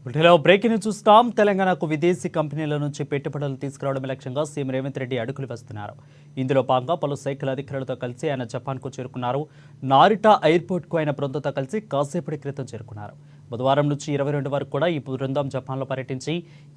వీటిలో బ్రేకింగ్ చూస్తాం. తెలంగాణకు విదేశీ కంపెనీల నుంచి పెట్టుబడులు తీసుకురావడం లక్ష్యంగా సీఎం రేవంత్ రెడ్డి అడుగులు వేస్తున్నారు. ఇందులో భాగంగా పలు శాఖల అధికారులతో కలిసి ఆయన జపాన్కు చేరుకున్నారు. నారిటా ఎయిర్పోర్ట్కు ఆయన బృందంతో కలిసి కాసేపటి క్రితం చేరుకున్నారు. బుధవారం నుంచి 22 వరకు కూడా ఈ బృందం జపాన్లో పర్యటించి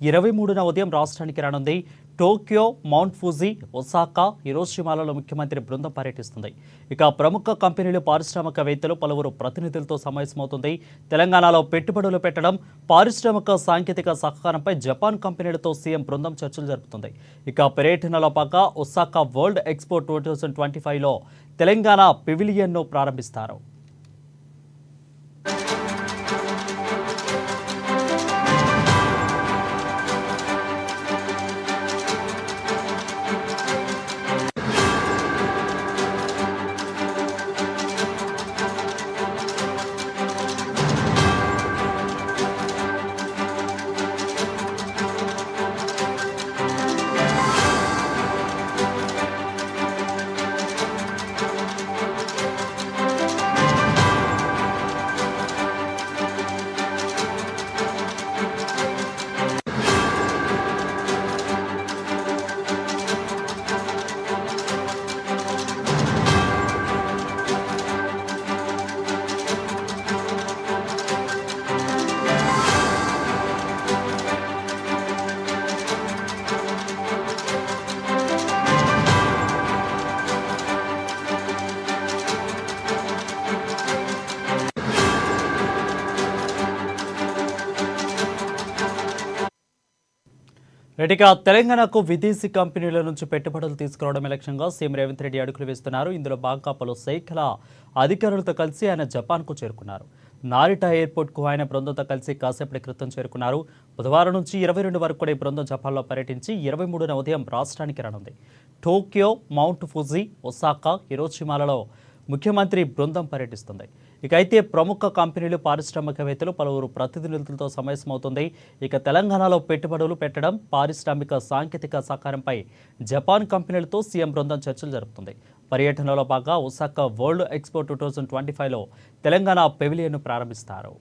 23న ఉదయం రాష్ట్రానికి రానుంది. టోక్యో, మౌంట్ ఫూజీ, ఒసాకా, హిరోషిమాలలో ముఖ్యమంత్రి బృందం పర్యటిస్తుంది. ఇక ప్రముఖ కంపెనీలు, పారిశ్రామికవేత్తలు, పలువురు ప్రతినిధులతో సమావేశమవుతుంది. తెలంగాణలో పెట్టుబడులు పెట్టడం, పారిశ్రామిక సాంకేతిక సహకారంపై జపాన్ కంపెనీలతో సీఎం బృందం చర్చలు జరుపుతుంది. ఇక పర్యటనలో భాగంగా ఒసాకా వరల్డ్ ఎక్స్పో 2025లో తెలంగాణ పెవిలియన్ను ప్రారంభిస్తారు. రెడ్డిగా తెలంగాణకు విదేశీ కంపెనీల నుంచి పెట్టుబడులు తీసుకురావడం లక్ష్యంగా సీఎం రేవంత్ రెడ్డి అడుగులు వేస్తున్నారు. ఇందులో భాగంగా పలు శాఖల అధికారులతో కలిసి ఆయన జపాన్కు చేరుకున్నారు. నారిటా ఎయిర్పోర్ట్కు ఆయన బృందంతో కలిసి కాసేపటి క్రితం చేరుకున్నారు. బుధవారం నుంచి 22 వరకు కూడా ఈ బృందం జపాన్లో పర్యటించి 23న ఉదయం రాష్ట్రానికి రానుంది. టోక్యో, మౌంట్ ఫూజీ, ఒసాకా, హిరోషిమాలలో ముఖ్యమంత్రి బృందం పర్యటిస్తుంది. ఇక అయితే ప్రముఖ కంపెనీలు, పారిశ్రామికవేత్తలు, పలువురు ప్రతినిధులతో సమావేశమవుతుంది. ఇక తెలంగాణలో పెట్టుబడులు పెట్టడం, పారిశ్రామిక సాంకేతిక సహకారంపై జపాన్ కంపెనీలతో సీఎం బృందం చర్చలు జరుపుతుంది. పర్యటనలో భాగంగా ఒసాకా వరల్డ్ ఎక్స్పో 2025లో తెలంగాణ పెవిలియన్ను ప్రారంభిస్తారు.